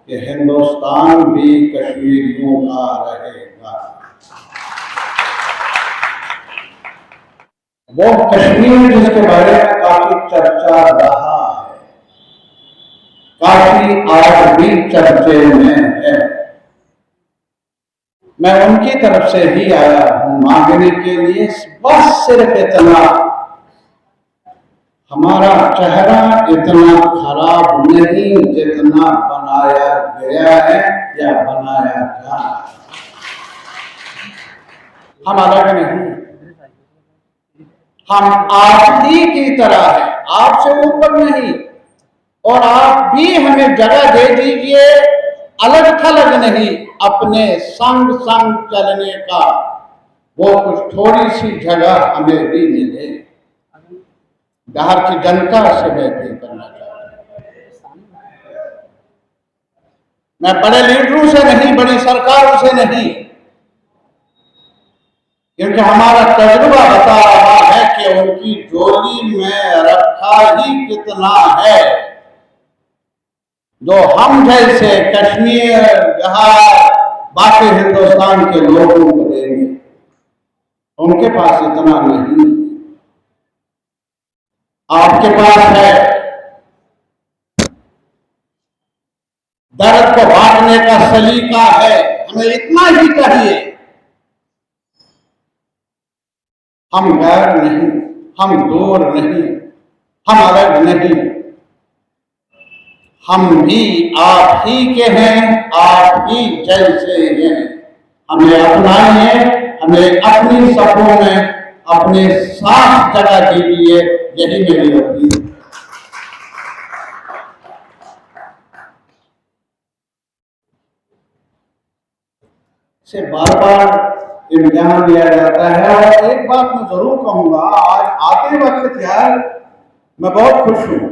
कि हिंदुस्तान भी कश्मीरियों का रहेगा। वो कश्मीर जिसके बारे में काफी चर्चा रहा है, काफी आज भी चर्चे में है, मैं उनकी तरफ से ही आया हूं मांगने के लिए। बस सिर्फ इतना, हमारा चेहरा इतना खराब नहीं जितना बनाया गया है या बनाया जा रहा है। हम अलग नहीं, हम आप ही की तरह है, आपसे ऊपर नहीं। और आप भी हमें जगह दे दीजिए, अलग थलग नहीं, अपने संग संग चलने का वो कुछ थोड़ी सी जगह हमें भी मिले। बिहार की जनता से मैं अपील करना चाहता हूं, मैं बड़े लीडरों से नहीं, बड़ी सरकारों से नहीं, क्योंकि हमारा तजुर्बा बता रहा है कि उनकी झोली में रखा ही कितना है जो हम जैसे कश्मीर, बिहार, बाकी हिंदुस्तान के लोगों को देंगे। उनके पास इतना नहीं, आपके पास है। दर्द को बांटने का सलीका है, हमें इतना ही चाहिए। हम गैर नहीं, हम दूर नहीं, हम अलग नहीं, हम भी आप ही के हैं, आप ही जैसे हैं। हमें अपनाइए, हमें अपनी सपनों में अपने साथ जगह दीजिए, यही मेरी अपील है। से बार बार इम्तिहान दिया जाता है। और एक बात मैं जरूर कहूंगा, आज आते वक्त यार मैं बहुत खुश हूं।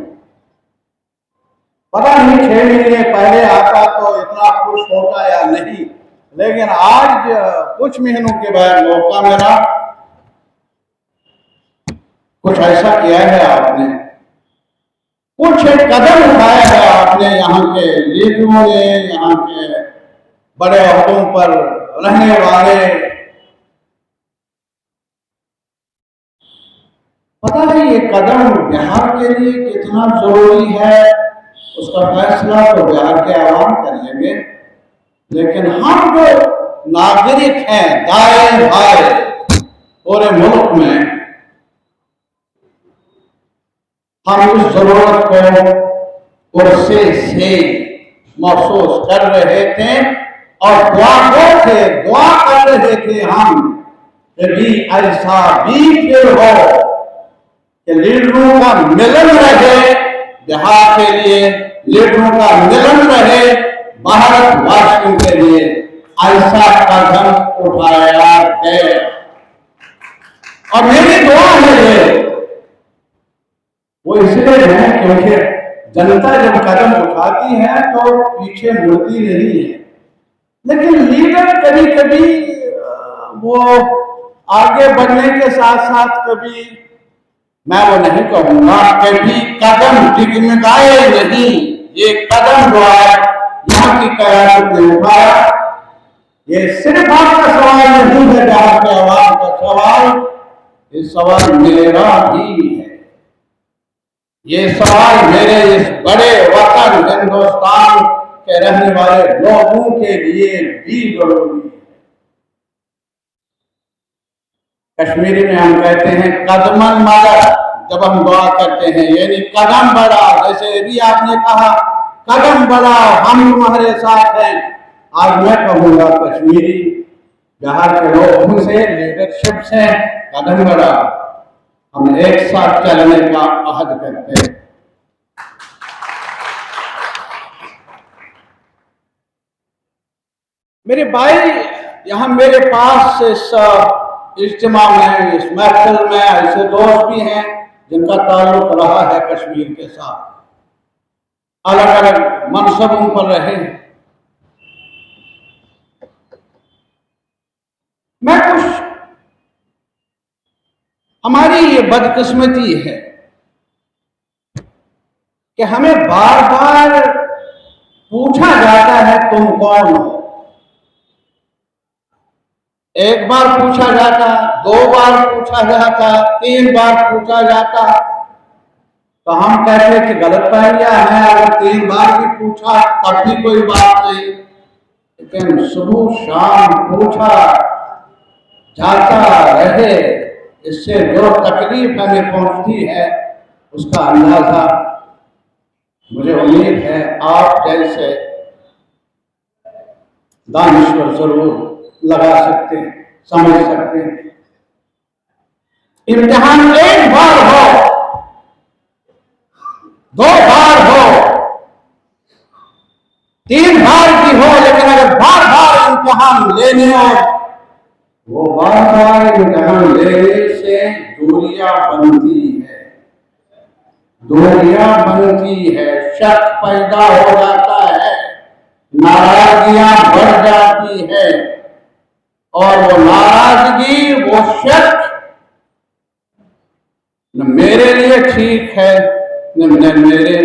पता नहीं 6 महीने पहले आता तो इतना खुश होता या नहीं, लेकिन आज कुछ महीनों के बाद मौका मिला। कुछ ऐसा किया है आपने, कुछ एक कदम उठाया है आपने, यहाँ के लीडरों ने, यहाँ के बड़े अहदों पर रहने वाले। पता नहीं ये कदम बिहार के लिए कितना जरूरी है, उसका फैसला तो बिहार के आवाम कर लेंगे, लेकिन हम जो नागरिक हैं दाएं बाएं पूरे मुल्क में, हम उस जरूरत को उर्से से महसूस कर रहे थे और दुआ कर रहे थे हम कि ऐसा भी फिर हो कि लीडरों का मिलन रहे बिहार के लिए, लीडरों का मिलन रहे भारतवासियों के लिए। ऐसा कदम उठाया गया और मेरी दुआ है वो इसलिए है क्योंकि जनता जब कदम उठाती है तो पीछे मुड़ती नहीं है, लेकिन लीडर कभी कभी वो आगे बढ़ने के साथ साथ कभी, मैं वो नहीं कहूंगा, कभी कदम डिगमिगाए नहीं। ये कदम जो है यहाँ की कयादत ने उठाया, ये सिर्फ आपका सवाल नहीं है, बिहार के आवाम का सवाल, ये सवाल मेरा भी है। ये सवाल मेरे इस बड़े वतन हिंदुस्तान के रहने वाले लोगों के लिए भी जरूरी है। कश्मीरी में हम कहते हैं कदमन मदद, जब हम दुआ करते हैं यानी कदम बढ़ाओ, जैसे अभी आपने कहा कदम बढ़ाओ, हम तुम्हारे साथ हैं। आज मैं कहूंगा कश्मीरी बिहार के लोगों से, लीडरशिप से, कदम बढ़ाओ, हम एक साथ चलने का अहद करते हैं। मेरे भाई यहाँ मेरे पास इस इज्तिमा में, इस महफिल में ऐसे दोस्त भी हैं जिनका ताल्लुक रहा है कश्मीर के साथ, अलग अलग मनसबों पर रहे। मैं कुछ, हमारी ये बदकिस्मती है कि हमें बार बार पूछा जाता है तुम कौन हो। एक बार पूछा जाता, 2 बार पूछा जाता, 3 बार पूछा जाता, तो हम कहते कि गलत पाया है। अगर 3 बार भी पूछा तब भी कोई बात नहीं, लेकिन सुबह शाम पूछा जाता रहे, इससे जो तकलीफ हमें पहुंचती है उसका अंदाजा मुझे उम्मीद है आप जैसे दानिश्वर जरूर लगा सकते हैं, समझ सकते हैं। इम्तिहान 1 बार हो, 2 बार हो, 3 बार की हो, लेकिन अगर बार बार इम्तिहान लेने हो, वो बार बार इम्तिहान लेने से दूरियां बनती है, दूरियां बनती है, शक पैदा हो जाता है, नाराजगियां बढ़ जाती है, और वो नाराजगी, वो शक न मेरे लिए ठीक है न मेरे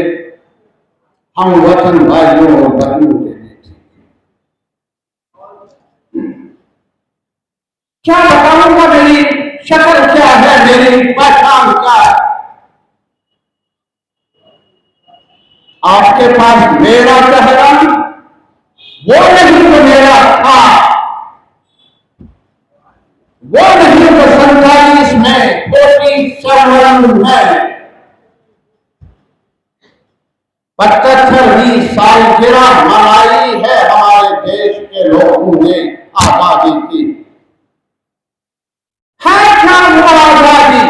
हम वतन भाइयों और बहनों के लिए ठीक है। क्या बताऊंगा, मेरी शक्ल क्या है, मेरी पहचान क्या है। आपके पास मेरा चेहरा वो नहीं तो मेरा था, वो नहीं तो 47 में छोटी सरवरंग में 75वीं सालगिरह मनाई है हमारे देश के लोगों ने आजादी की। है क्या वो आजादी?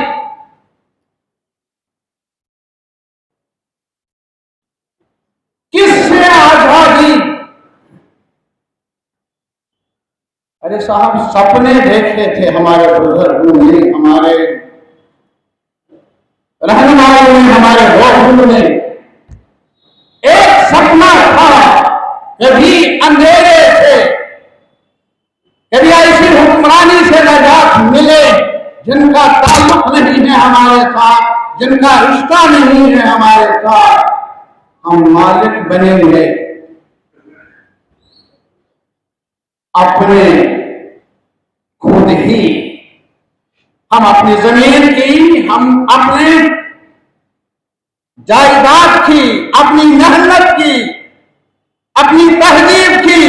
किससे आजादी? अरे साहब, सपने देखे थे हमारे बुजुर्गों ने, हमारे रहनुमाओं ने, हमारे लोगों ने। एक सपना था, कभी अंधेरे से, कभी ऐसी हुक्मरानी से नजात मिले जिनका ताल्लुक नहीं है हमारे साथ, जिनका रिश्ता नहीं है हमारे साथ। हम मालिक बनेंगे अपने खुद ही, हम अपनी जमीन की, हम अपने जायदाद की, अपनी मेहनत की, अपनी तहजीब की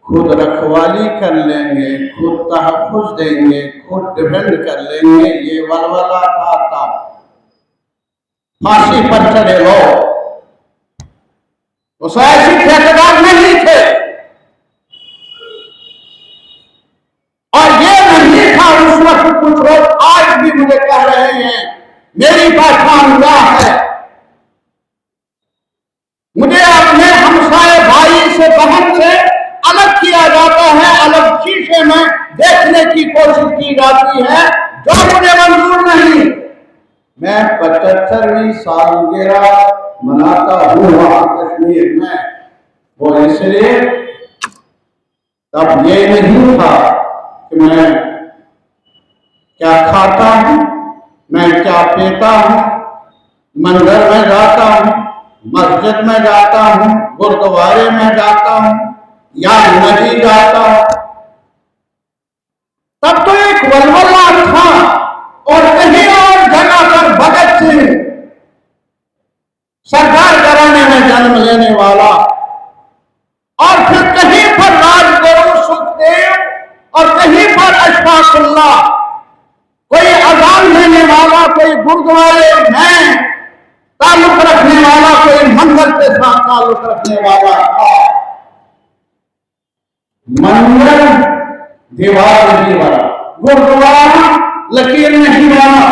खुद रखवाली कर लेंगे, खुद तहफ़्फ़ुज़ देंगे, खुद डिफेंड कर लेंगे। ये वलवला था फांसी पर चढ़े लोग, उस ऐसी ठेकेदार नहीं थे, और ये नहीं था उस वक्त। कुछ लोग आज भी मुझे कह रहे हैं मेरी पहचान क्या है। मुझे अपने हमसाए भाई से, बहन से अलग किया जाता है, अलग शीशे में देखने की कोशिश की जाती है, जो मुझे मंजूर नहीं। मैं 75वीं सालगिरह मनाता हूँ वहां कश्मीर में, वो इसलिए तब ये नहीं था कि मैं क्या खाता हूं, मैं क्या पीता हूं, मंदिर में जाता हूं, मस्जिद में जाता हूं, गुरुद्वारे में जाता हूं या नहीं जाता हूं। तब तो एक वलवला था, और कहीं और जगह पर भगत सिंह सरकार कराने में जन्म लेने वाला, और फिर कहीं पर राजगुरु सुखदेव, और कहीं पर अशफाकुल्लाह, कोई अजान देने वाला, कोई गुरुद्वारे में ताल्लुक रखने वाला, कोई मंदिर के साथ ताल्लुक रखने वाला था। मंदिर दीवार नहीं वाला, गुरुद्वारा लकीर नहीं वाला,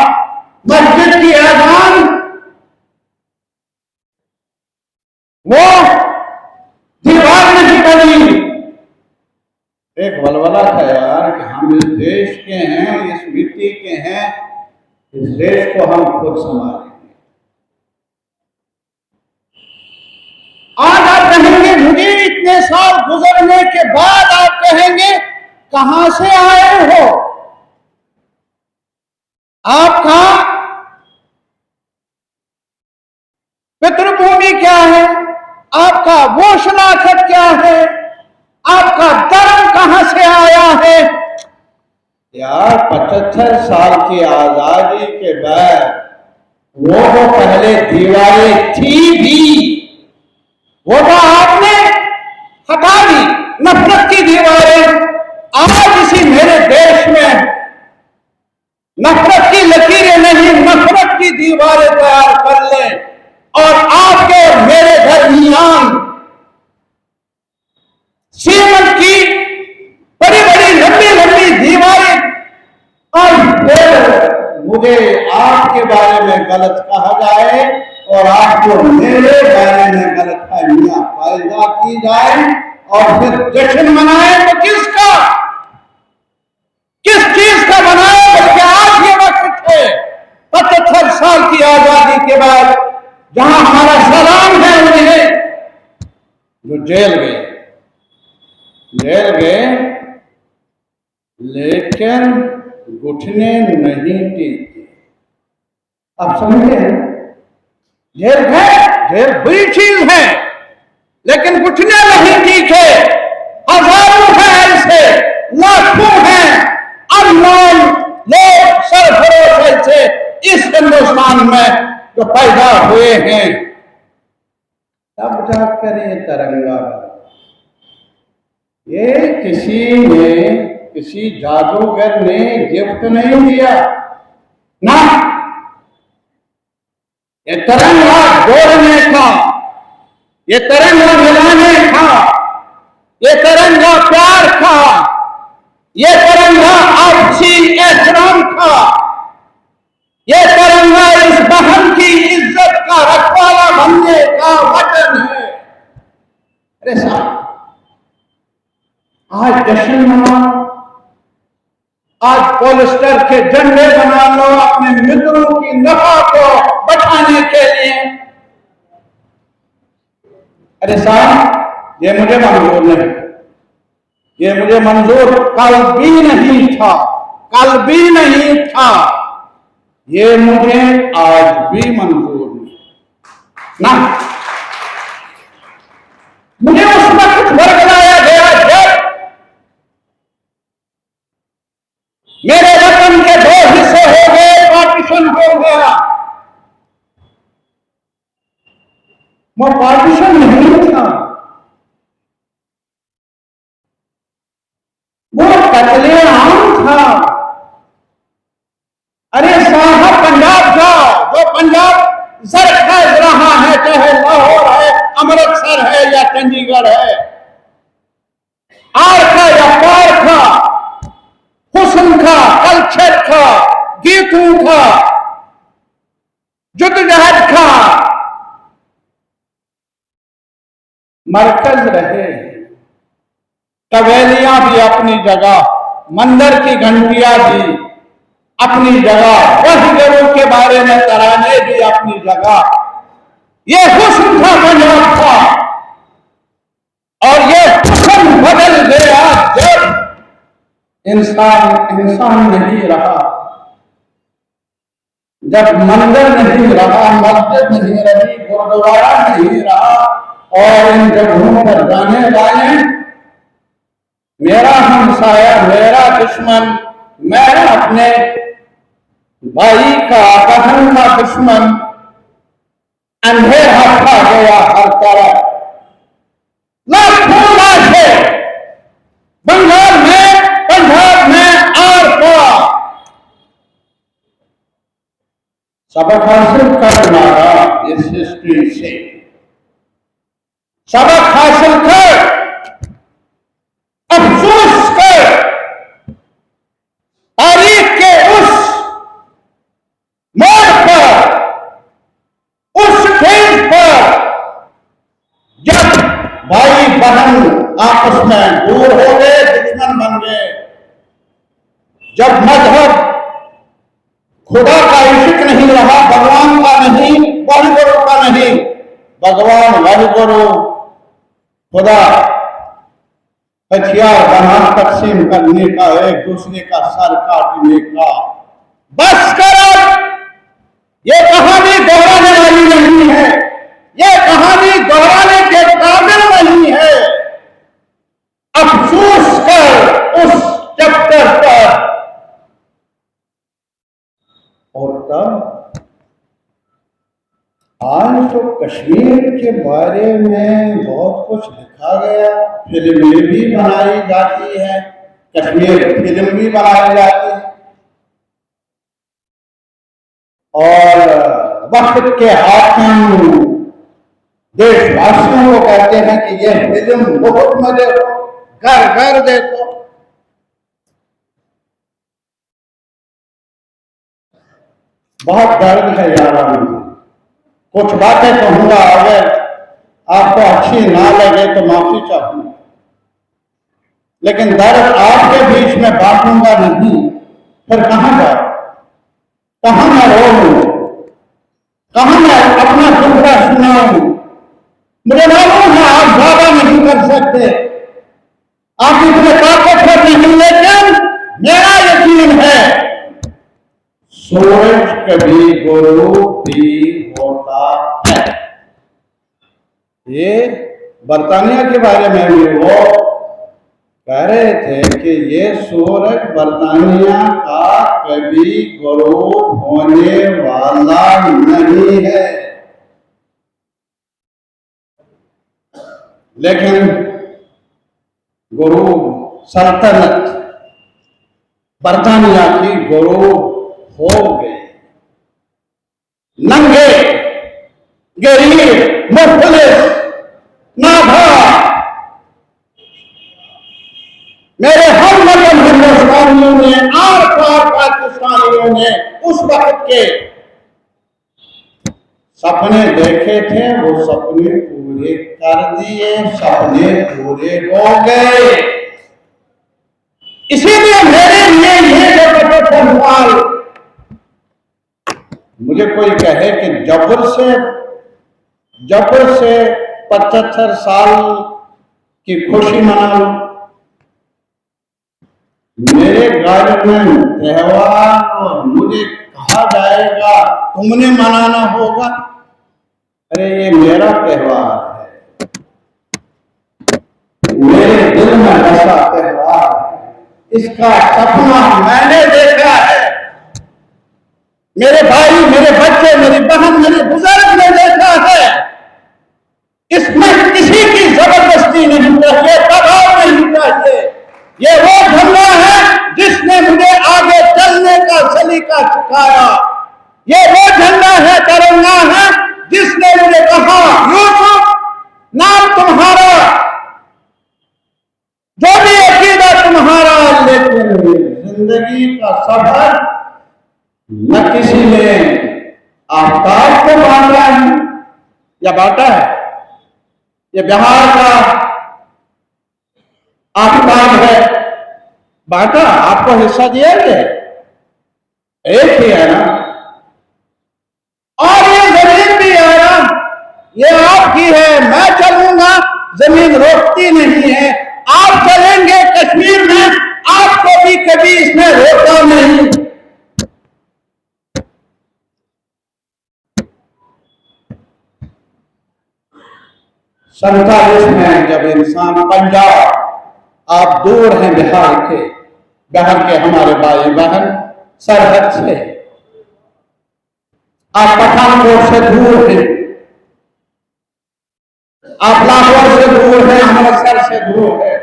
मस्जिद की अजान वो दीवार नहीं बनी। एक वलवला था यार कि हम इस देश के हैं, इस मिट्टी के हैं, इस देश को हम खुद संभालेंगे। आज आप कहेंगे, मुझे इतने साल गुजरने के बाद आप कहेंगे कहां से आए हो, आपका पितृ पृष्ठभूमि क्या है, आपका वो शनाख्त क्या है, आपका धर्म कहां से आया है। यार 75 साल की आजादी के बाद वो पहले दीवारें थी भी, वो तो आपने हटा दी, नफरत की दीवारें। आज इसी मेरे देश में नफरत की लकीरें नहीं, नफरत की दीवारें तैयार कर लें और आपके मेरे दरमियान सीमेंट की बड़ी बड़ी लंबी लंबी दीवारें। और फिर मुझे आपके बारे में गलत कहा जाए और आपको मेरे बारे में गलत फहमियां पैदा की जाए और फिर जश्न मनाए तो किसका, किस चीज का मनाए। बल्कि आज ये वक्त है 75 साल की आजादी के बाद जहां हमारा सलाम है उन्हें जो जेल गए लेकिन घुटने नहीं टेके। आप समझे हैं, जेल है, जेल बुरी चीज है, लेकिन घुटने नहीं टीके। हजारों हैं ऐसे, लाखों हैं अनमोल लोग सरफरोश से इस हिंदुस्तान में जो पैदा हुए हैं, तब जाकर ये तिरंगा। ये किसी जादूगर ने गिफ्ट नहीं दिया ना, ये तिरंगा जोड़ने का, ये तिरंगा मिलाने का, ये तिरंगा प्यार का, ये तिरंगा आपसी एहतराम का, ये तिरंगा इस बहन की इज्जत का रखवाला बनने का वचन है। अरे साहब, आज जश्न मनाओ, आज पॉलिस्टर के झंडे बना लो अपने मित्रों की नफा को बढ़ाने के लिए। अरे साहब, ये मुझे मंजूर नहीं, ये मुझे मंजूर कल भी नहीं था, कल भी नहीं था, ये मुझे आज भी मंजूर नहीं ना। मुझे उस वक्त बरगलाया गया जब मेरे वतन के दो हिस्से हो गए, पार्टीशन हो गया। वो पार्टीशन नहीं था, वो कत्लेआम था। अरे साहब, पंजाब का जो पंजाब जरखेज रहा है, चाहे लाहौर है, अमृतसर है या चंडीगढ़ है, आर का या पार का, हुस्न का, कल्चर का, गीतों का, जुद्दोजहद का मरकज रहे। कवेलियां भी अपनी जगह, मंदिर की घंटियां भी अपनी जगह, वहीगरों के बारे में तराने भी अपनी जगह। ये हुस्न था पंजाब का, और ये हुस्न बदल गया जब इंसान नहीं रहा, जब मंदिर नहीं रहा, मस्जिद नहीं रही, गुरुद्वारा नहीं रहा, और इन जगहों पर जाने वाले मेरा हमसाया, मेरा दुश्मन, मैं अपने भाई का, बहन का दुश्मन, अंधेरा खा गया हर तरफ। लाखों लाशें बंगाल में, पंजाब में आर पार। सबक हासिल करना इस हिस्ट्री से, सबक हासिल कर, अफसोस कर, तारीख के उस मोड़ पर, उस स्टेज पर जब भाई बहन आपस में दूर हो गए, दुश्मन बन गए, जब मजहब खुदा का इश्क नहीं रहा, भगवान का नहीं, वाहिगुरु का नहीं, भगवान वाहिगुरु खुदा हथियार बना तकसीम करने का, एक दूसरे का सर काटने का। बस करो, ये कहानी दोहराने वाली नहीं है, ये कहानी दोहराने के काबिल नहीं है। अफसोस कर उस चैप्टर पर। और तब आज तो कश्मीर के बारे में बहुत कुछ लिखा गया, फिल्में भी बनाई जाती है, कश्मीर फिल्म भी बनाई जाती है, और वक्त के हाकिम देशवासियों को कहते हैं कि यह फिल्म बहुत मजे हो, घर घर देखो। बहुत दर्द है यार, कुछ बातें कहूंगा, अगर आपको अच्छी ना लगे तो माफी चाहूंगा, लेकिन दर्द आपके बीच में बांटूंगा नहीं। फिर कहां जाऊं, कहां मैं रोऊं, कहां मैं अपना दुखड़ा सुनाऊं। मुझे मालूम है आप ज्यादा नहीं कर सकते, आप इतने ताकतवर नहीं, लेकिन मेरा यकीन है सूरज कभी गुरु भी होता है। ये बर्तानिया के बारे में भी वो कह रहे थे कि ये सूरज बर्तानिया का कभी गुरु होने वाला नहीं है, लेकिन गुरु सल्तनत बर्तानिया की गुरु हो गई। नंगे, गरीब, मुफ्लिस, नाभा मेरे हम मतलब हिंदुस्तानियों ने, आर पार पाकिस्तानियों ने उस वक्त के सपने देखे थे, वो सपने पूरे कर दिए, सपने पूरे हो गए। इसीलिए मेरे लिए ये सवाल, मुझे कोई कहे कि जबर से 75 साल की खुशी मना लो, मेरे घर में त्योहार और मुझे कहा जाएगा तुमने मनाना होगा। अरे ये मेरा त्योहार है, मेरे दिल में ऐसा त्योहार है, इसका सपना मैंने देखा है, मेरे भाई, मेरे बच्चे, मेरी बहन, मेरे बुजुर्ग ने देखा है। इसमें किसी की जबरदस्ती नहीं चाहिए, दबाव नहीं चाहिए। ये वो झंडा है जिसने मुझे आगे चलने का सलीका सिखाया। ये वो झंडा है, तिरंगा है, जिसने मुझे कहा यूसुफ नाम तुम्हारा, जो भी अकीदा तुम्हारा, लेकिन जिंदगी का सफर न किसी ने आफ्ताब को बांटा है या बांटा है। ये बिहार का आफ्ताब है, बांटा, आपको हिस्सा दिया गया, एक ही है ना। और ये जमीन भी है ना, ये आपकी है, मैं चलूंगा, जमीन रोकती नहीं है। आप चलेंगे कश्मीर में, आपको भी कभी इसने रोका नहीं। 47 में जब इंसान पंजाब, आप दूर हैं बिहार के हमारे भाई बहन सरहद से, आप पठानकोट से दूर हैं, आप लाहौर से दूर हैं, अमृतसर से दूर है,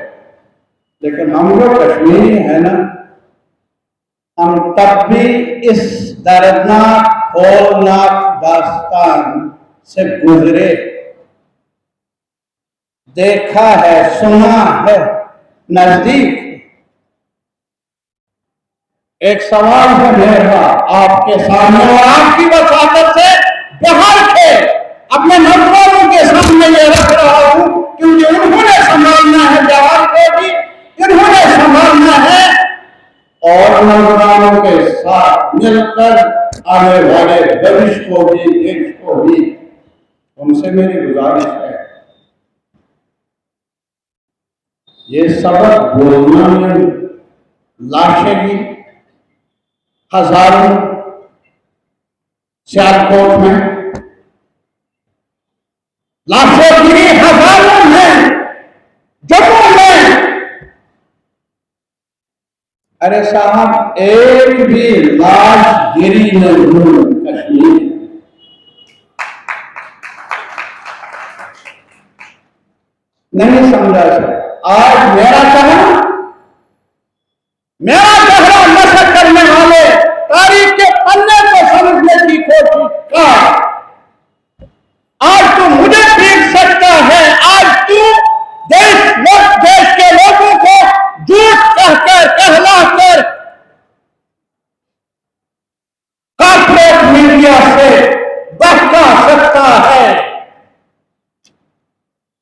लेकिन हम लोग कश्मीरी है ना, हम तब भी इस दर्दनाक होलनाक दास्तान से गुजरे, देखा है, सुना है नजदीक। एक सवाल है मेरा आपके सामने और आपकी वसातत से बिहार के अपने नौजवानों के सामने ये रख रहा हूं, क्योंकि उन्होंने संभालना है बिहार को भी, इन्होंने संभालना है, और नौजवानों के साथ मिलकर आने वाले भविष्य को भी, देश को भी। उनसे मेरी गुजारिश है, ये सबक बोलना में लाशें की हजारों सियालकोट में, लाशों की हजारों में जम्मू में। अरे साहब, एक भी लाश गिरी नहीं कश्मीर। नहीं समझा सर। आज मेरा चेहरा नशा करने वाले तारीख के पन्ने को समझने की कोशिश कर। आज तू मुझे पीट सकता है, आज तू देश के लोगों को झूठ कहकर कहलाकर कॉर्पोरेट मीडिया से बहका सकता है,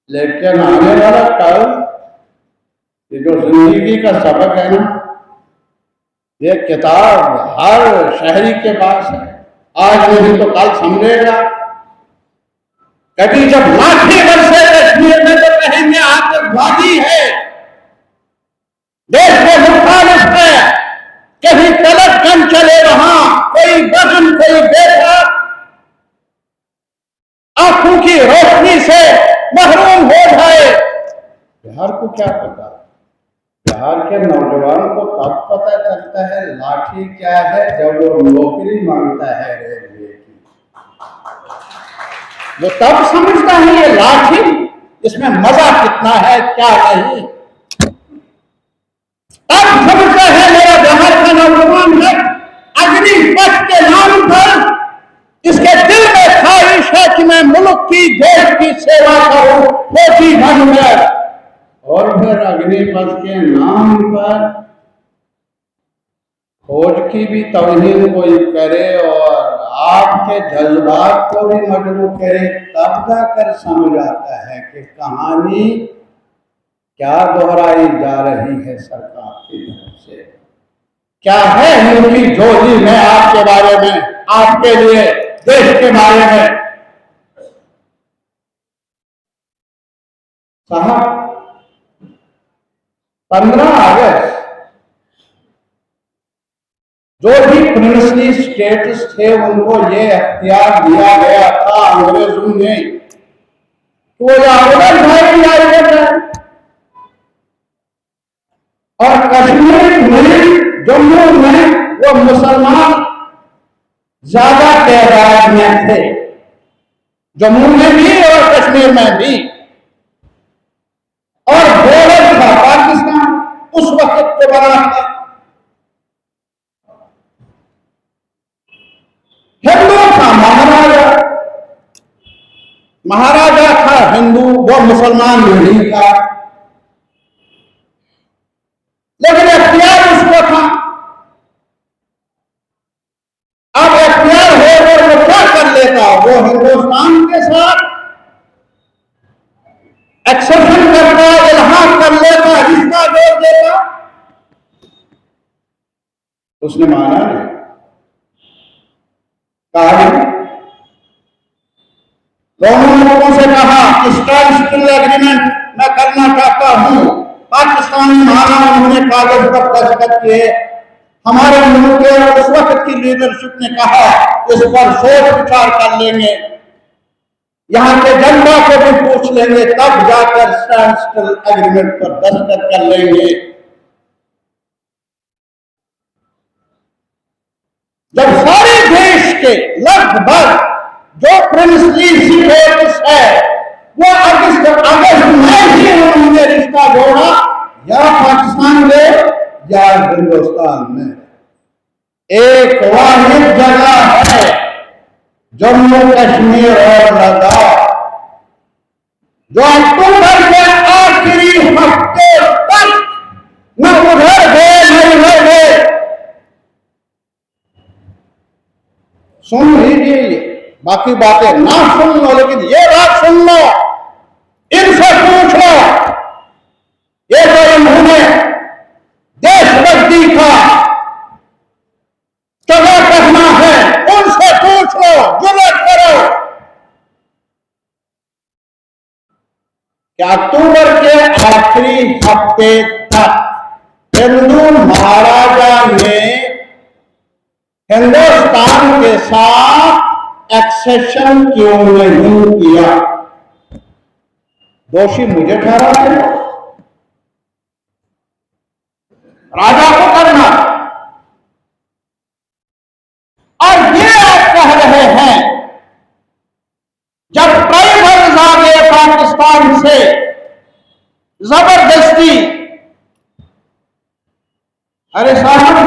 लेकिन आने वाला कल ये जो जिंदगी का सबक है ना, ये किताब हर शहरी के पास है। आज नहीं तो कल समझेगा। कभी जब लाठी बरसे कश्मीर में तो कहेंगे आतंकवादी है, देश के मुखालिफ है। कहीं तलक गन चले, वहां कोई बहन कोई बेटा आंखों की रोशनी से महरूम हो जाए। बिहार को क्या पता? बिहार के नौजवान को तब पता चलता है लाठी क्या है जब वो नौकरी मांगता है रेलवे की। वो तब समझता है ये लाठी, इसमें मजा कितना है क्या नहीं। तब समझता है मेरा बिहार का नौजवान है अग्निपथ के नाम पर इसके दिल में ख्वाहिश है कि मैं मुल्क की देश की सेवा करूं, फौजी बनकर। और फिर अग्निपथ के नाम पर फौज की भी तौहीन कोई करे और आपके जज्बात को भी मजबूर करे, तब जाकर समझ आता है कि कहानी क्या दोहराई जा रही है सरकार की तरफ से। क्या है उनकी झोली में आपके बारे में, आपके लिए, देश के बारे में। साहब, 15 अगस्त जो भी प्रिंसली स्टेट्स थे उनको ये अख्तियार दिया गया था अंग्रेजों ने, तो वो आवेदन भाई और कश्मीर में, जम्मू में वो मुसलमान ज्यादा तादाद में थे, जम्मू में भी और कश्मीर में भी। और बॉर्डर था पाकिस्तान उस वक्त के बना था। हिंदू था महाराजा था हिंदू, वो मुसलमान नहीं था, लेकिन अख्तियार उसको था। अब अख्तियार होकर वो क्या कर लेता? वो हिंदुस्तान के साथ एक्सेप्शन करता, इल्हाक कर लेता, रिश्ता जोड़ देता। उसने माना नहीं, कहा दोनों लोगों से कहा कि स्टैंडस्टिल एग्रीमेंट मैं करना चाहता हूं। पाकिस्तान ने माना, उन्होंने कागज पर दस्तखत किए। हमारे मुल्क के उस वक्त की लीडरशिप ने कहा इस पर सोच विचार कर लेंगे, यहां के जनता को भी पूछ लेंगे, तब जाकर स्टैंडस्टिल एग्रीमेंट पर दस्तखत कर लेंगे। जब सारे देश के लगभग जो प्रिंसली स्टेट्स है वो अगस्त में ही उन्होंने रिश्ता जोड़ा, या पाकिस्तान में या हिंदुस्तान में। एक वाहिद जगह है जम्मू कश्मीर और लद्दाख, जो अक्टूबर के आखिरी हफ्ते तक न उधर गए न उधर गए। सुन लीजिए, बाकी बातें ना सुन लो, लेकिन ये बात सुन लो, इनसे पूछ लो। ये जो इन्होंने देशभक्ति का तगा करना है, उनसे पूछ लो, जुर्रत करो कि अक्टूबर के आखिरी हफ्ते तक हिंदू महाराजा ने हिंदुस्तान के साथ एक्सेशन क्यों नहीं किया? दोषी मुझे ठहराते हो, राजा को करना। और ये आप कह रहे हैं जब ट्राइबल्स आ गए पाकिस्तान से जबरदस्ती, अरे साहब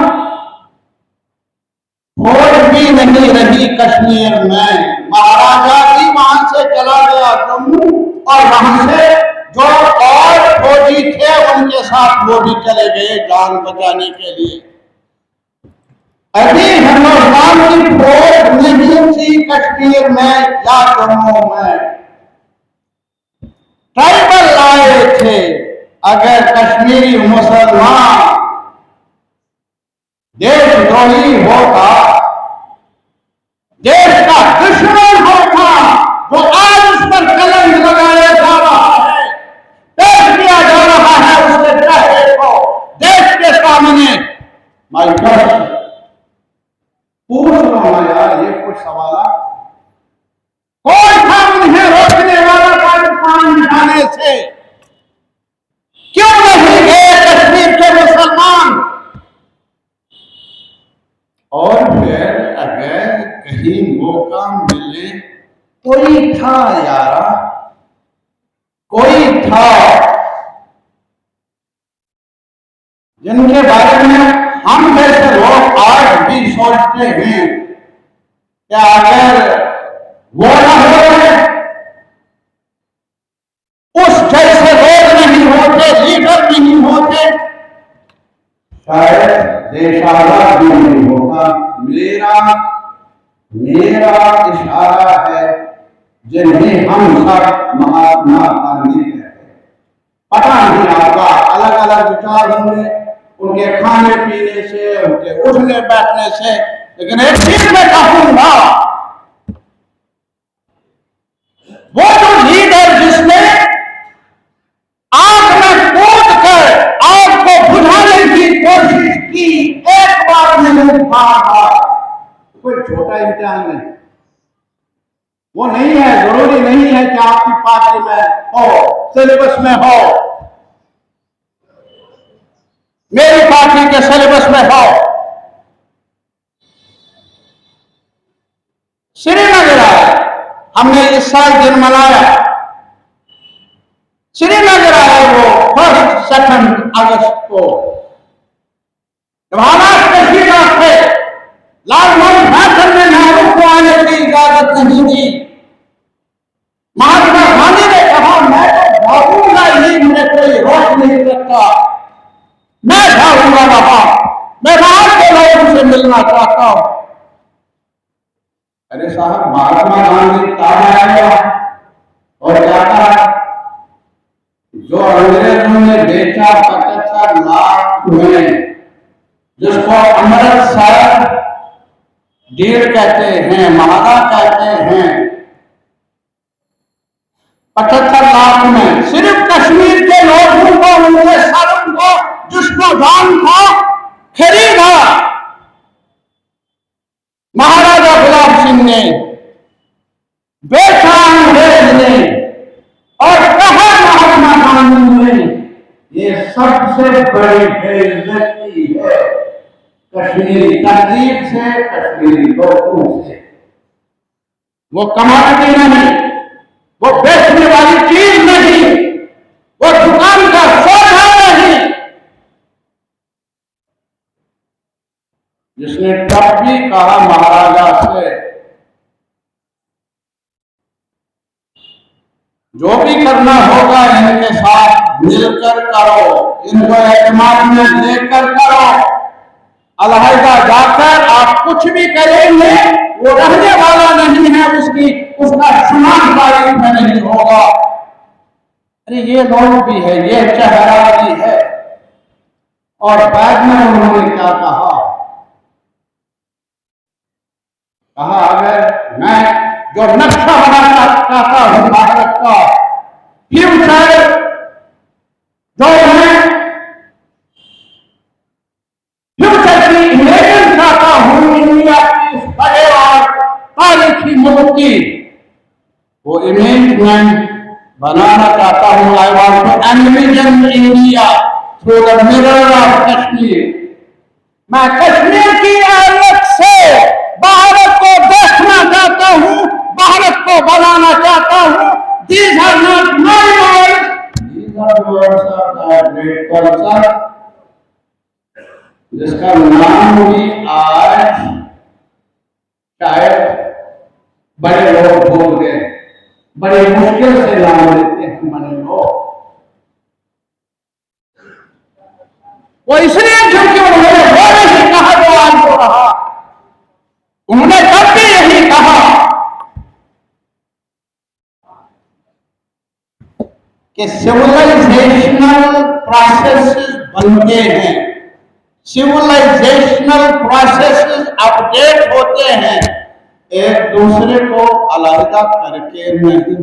फौज भी नहीं रही कश्मीर में, महाराजा भी वहां से चला गया जम्मू, और वहां से जो और फौजी थे उनके साथ वो भी चले गए जान बचाने के लिए। अभी हिंदुस्तान की फौज नहीं थी कश्मीर में या जम्मू में, ट्राइबल लाए थे। अगर कश्मीरी मुसलमान देशद्रोही होता, देश का दुश्मन होता, जो आज उस पर कलंक लगाया जा रहा है, पेश किया जा रहा है उसके चेहरे को देश के सामने, माय गॉड, पूछ रहा हूं यार ये कुछ सवाल। कौन था उन्हें रोकने वाला पाकिस्तान में जाने से? क्यों नहीं गए कश्मीर के मुसलमान? और फिर अगर कहीं मौका मिले, कोई था यारा, कोई था जिनके बारे में हम जैसे लोग आज भी सोचते हैं कि अगर वो न हो, उस जैसे लोग नहीं होते, लीडर नहीं होते, शायद देश आजाद भी नहीं होगा। मेरा इशारा है जिन्हें हम सब महात्मा गांधी कहते हैं। पता नहीं आपका अलग अलग विचार होंगे उनके खाने पीने से, उनके उठने बैठने से, लेकिन एक चीज मैं कहूंगा, वो जो लीडर जिसने आग में कूद कर आग को बुझाने की कोशिश की, एक बार में नहीं भागा, कोई छोटा इम्तिहान नहीं, वो नहीं है। जरूरी नहीं है कि आपकी पार्टी में हो, सिलेबस में हो, मेरी पार्टी के सिलेबस में हो। श्रीनगर आया, हमने इस साल दिन मनाया, श्रीनगर आए वो 1 अगस्त को, हालात कशीदा थे, लालमोहन फैसल ने नेहरू को आने की इजाजत नहीं दी। महात्मा गांधी ने कहा मैं तो भागूंगा ही, मुझे कोई रोक नहीं सकता, मैं जाऊंगा वहां, मैं वहां के लोगों से मिलना चाहता हूं। अरे साहब, महात्मा गांधी कहा आएगा और क्या कहा? जो अंग्रेजों ने बेचा 75 लाख में, जिसको अमृतसर डील कहते हैं, महारा कहते हैं, 75 लाख में सिर्फ कश्मीर के लोगों को, उनके सालों को, जिसको जान को खरीदा महाराजा गुलाब सिंह ने, बेचा अंग्रेज ने, और कहा महात्मा गांधी ने, ये सबसे बड़ी बेइज्जती है कश्मीरी तहजीब से, कश्मीरी लोगों से। वो कमाती नहीं, वो बेचने वाली चीज नहीं, वो दुकान का सौदा नहीं। जिसने तब भी कहा महाराजा से, जो भी करना होगा इनके साथ मिलकर करो, इनको एतमाद में लेकर करो, अलहदा जाकर आप कुछ भी करेंगे वो रहने वाला नहीं है, उसका समान तारीफ में नहीं होगा। अरे ये लोग भी है, ये चेहरा भी है। और बाद में उन्होंने क्या कहा? अगर मैं जो नक्शा बनाना चाहता हूं भारत का फ्यूचर, जो मैं फ्यूचर की इमेजिन चाहता हूं इंडिया की इस बड़े और तारीखी मुल्क की, वो इमेज मैं बनाना चाहता हूं envision India through the mirror of Kashmir. मैं कश्मीर की ऐनक से भारत को देखना चाहता हूं, भारत को बनाना चाहता हूं. These are not my words. These are the words of that great person, जिसका नाम भी आज शायद बड़े लोग भूल गए. बड़े मुश्किल से नाम लेते हैं बड़े लोग. वो इसलिए क्योंकि उन्होंने वो नहीं कहा जो आज हो रहा. उन्होंने तब भी यही कहा कि सिविलाइजेशनल प्रोसेसेस बनते हैं, सिविलाइजेशनल प्रोसेसेस अपडेट होते हैं, एक दूसरे को अलग करके नहीं.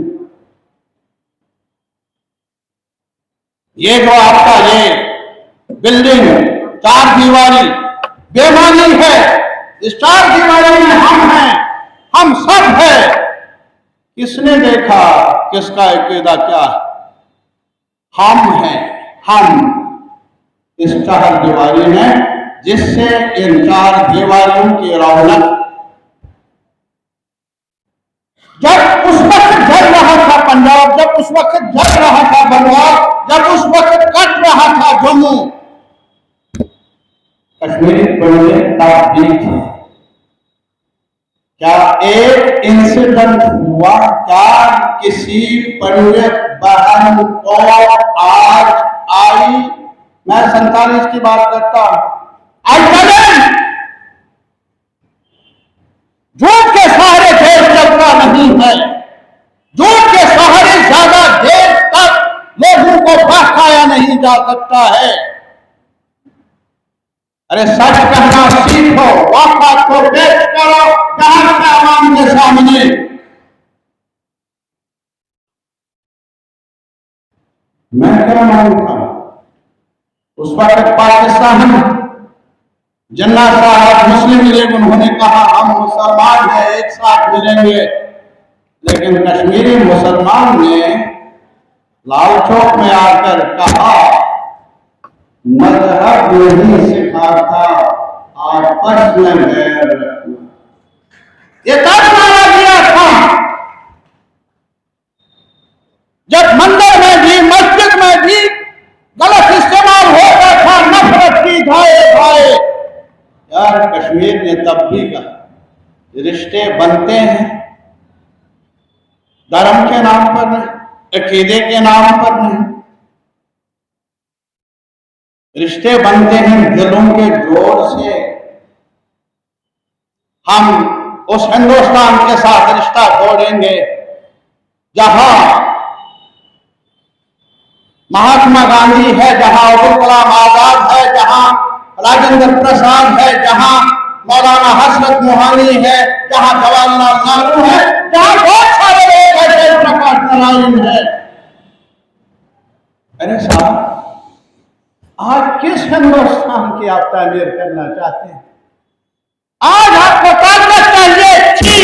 ये जो आपका ये बिल्डिंग चार दीवारी बेमानी है. इस चार दीवारी में हम हैं, हम सब है. किसने देखा किसका अकीदा क्या है? हम हैं, हम इस चार दीवारी में, जिससे इन चार दीवारियों की रौनक जब उस वक्त जल रहा था पंजाब, जब उस वक्त जल रहा था बंगाल, जब उस वक्त कट रहा था जम्मू, कश्मीरी पंडित तब भी थे. क्या एक इंसिडेंट हुआ? क्या किसी पंडित बहन को आज आई? मैं 47 की बात करता हूं. झूठ के सहारे देश चलता नहीं है. झूठ के सहारे ज्यादा देर तक लोगों को बहकाया नहीं जा सकता है. अरे सच कहना सीखो, वाक़ात को पेश करो जहां से आवाम के सामने. मैं क्या मानता हूं, उस वक्त पाकिस्तान जिन्ना साहब मुस्लिम लीग, उन्होंने कहा हम मुसलमान हैं, एक साथ मिलेंगे. लेकिन कश्मीरी मुसलमान ने लाल चौक में आकर कहा मजहब नहीं सिखाता, आपस में बैर रखना. ये तब माना गया था जब मंदिर में भी मस्जिद में भी गलत इस्तेमाल होता था, नफरत की धाए धाए. यार कश्मीर ने तब भी कहा रिश्ते बनते हैं, धर्म के नाम पर नहीं, अकीदे के नाम पर नहीं. रिश्ते बनते हैं दिलों के जोर से. हम उस हिंदुस्तान के साथ रिश्ता तोड़ेंगे जहां महात्मा गांधी है, जहां अब्दुल कलाम आजाद है, जहां राजेंद्र प्रसाद है, जहां मौलाना हसरत मोहानी है, जहां जवाहरलाल नेहरू है, जहां बहुत सारे लोग हैं, जयप्रकाश नारायण है. अरे साहब, आज किस हिंदुस्तान की आप तामीर करना चाहते हैं? आज आपको ताकत चाहिए थी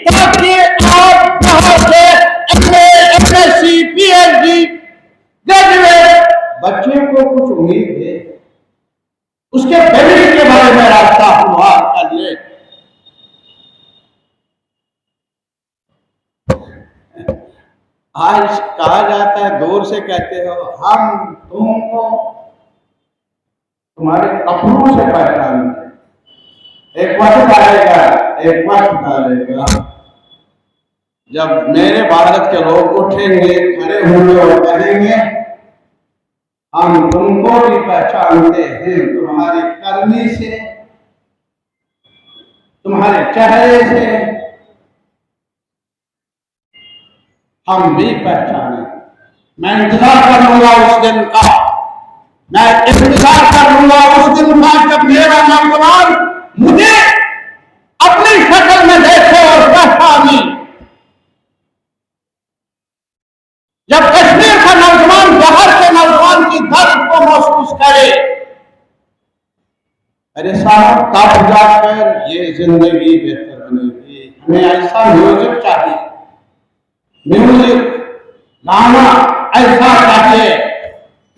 ताकि आप यहां से MSc PhD ग्रेजुएट बच्चे को कुछ उम्मीद है, उसके भविष्य के बारे में रास्ता हमवार कर ले. आज कहा जाता है, दूर से कहते हो हम तुमको तुम्हारे अपनों से पहचानते. एक वक्त आएगा, एक वक्त आएगा जब मेरे भारत के लोग उठेंगे, खड़े होंगे और कहेंगे हम तुमको भी पहचानते हैं, तुम्हारी करनी से, तुम्हारे चेहरे से हम भी पहचाने. मैं इंतजार करूंगा उस दिन का, मैं इंतजार करूंगा उस दिन का जब मेरा नौजवान मुझे अपनी शक्ल में देखे और पहचाने. जब कश्मीर का नौजवान बाहर के नौजवान की दर्द को महसूस करे. अरे साहब, तब जाकर ये जिंदगी बेहतर बनेगी. हमें ऐसा म्यूजिक चाहिए, म्यूजिक गाना ऐसा चाहिए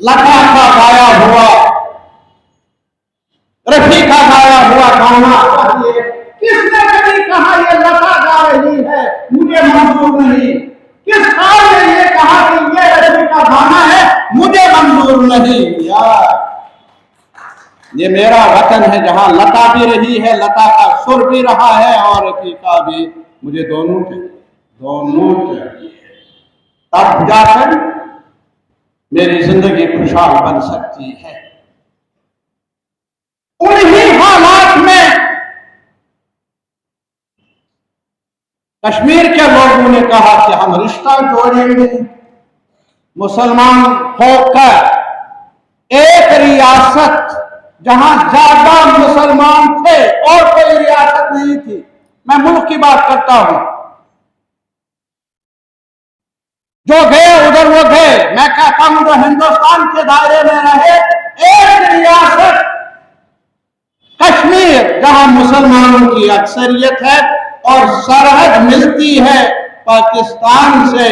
लता का गाया हुआ, रफी का गाया हुआ गाना चाहिए। किसने कभी कहा ये लता गा रही है मुझे मंजूर नहीं? किस साल ने ये कहा कि ये रफी का गाना है मुझे मंजूर नहीं? यार ये मेरा वतन है जहां लता भी रही है, लता का सुर भी रहा है और रफी का भी। मुझे दोनों चाहिए, तब जाकर मेरी जिंदगी खुशहाल बन सकती है। उन्हीं हालात में कश्मीर के लोगों ने कहा कि हम रिश्ता जोड़ेंगे, मुसलमान होकर एक रियासत जहां ज्यादा मुसलमान थे और कोई रियासत नहीं थी, मैं मुल्क की बात करता हूं, जो गए उधर वो गए, मैं कहता हूं जो हिंदुस्तान के दायरे में रहे, एक रियासत कश्मीर जहां मुसलमानों की अक्सरियत है और सरहद मिलती है पाकिस्तान से,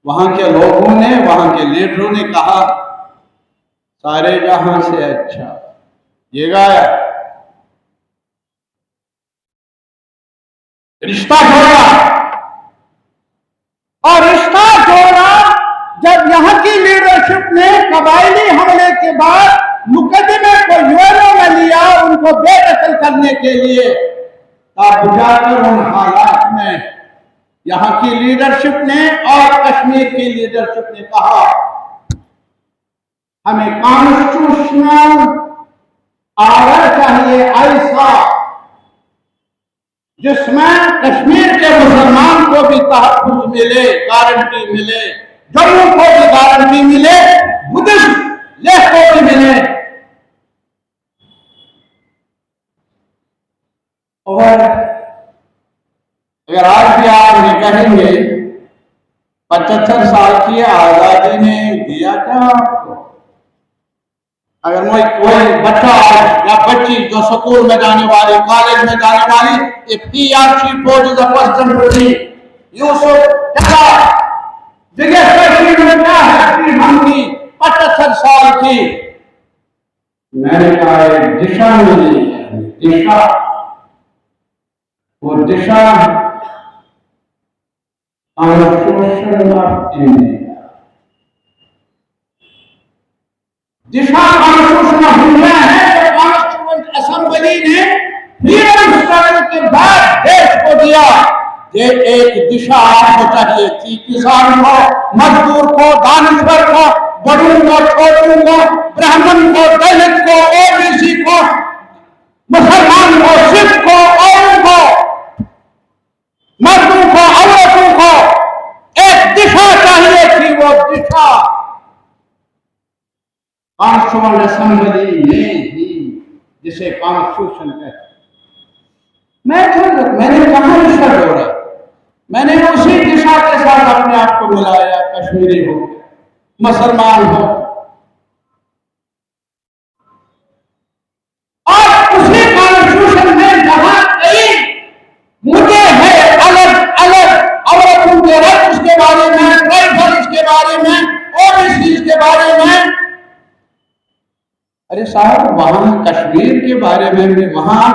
वहां के लोगों ने, वहां के लीडरों ने कहा सारे जहां से अच्छा ये गाया, रिश्ता जोड़ा। और रिश्ता जोड़ा जब यहां की लीडरशिप ने कबायली हमले के बाद मुकदमे को यूएनओ में लिया उनको बेदखल करने के लिए, तब जाकर उन हालात में यहां की लीडरशिप ने और कश्मीर की लीडरशिप ने कहा हमें कॉन्स्टिट्यूशनल ऑर्डर चाहिए ऐसा जिसमें कश्मीर के मुसलमान को भी तहफ़्फ़ुज़ मिले, गारंटी मिले, जम्मू को भी गारंटी मिले, बुद्धिस्ट लेह को भी मिले। और अगर आज भी आप ये कहेंगे 75 साल की आजादी ने दिया क्या आपको? अगर कोई बच्चा या बच्ची जो स्कूल में जाने वाली, कॉलेज में जाने वाली, if he or she poses a question to me, you should tell us biggest achievement क्या है कि हमकी 75 साल की? मैंने कहा एक दिशा मिली है, दिशा, वो दिशा कॉन्स्टिट्यूशन ऑफ इंडिया, दिशा कॉन्स्टिट्यूशन ऑफ इंडिया है जो कॉन्स्टिट्यूएंट असेंबली ने फ्रीडम स्ट्रगल के बाद देश को दिया। ये एक दिशा आपको चाहिए थी, किसान को, मजदूर को, दानश्वर को, बड़ों को, छोटों को, ब्राह्मण को, दलित को, ओबीसी को, मुसलमान को, सिख को, औरों को, मर्दों को, औरतों को एक दिशा चाहिए थी। वो दिशा कॉन्स्टिट्यूएंट असेंबली ने ही, जिसे कॉन्स्टिट्यूशन कहते। मैंने कहां दिशा जोड़ा? मैंने उसी दिशा के साथ अपने आप को मिलाया, कश्मीरी हो, मुसलमान हो, और उसी कॉन्स्टिट्यूशन में जहां कई मुद्दे हैं अलग अलग, औरतों के राइट्स के बारे में, ट्राइबल्स के बारे में, ओबीसी के बारे में, अरे साहब वहां कश्मीर के बारे में भी, वहां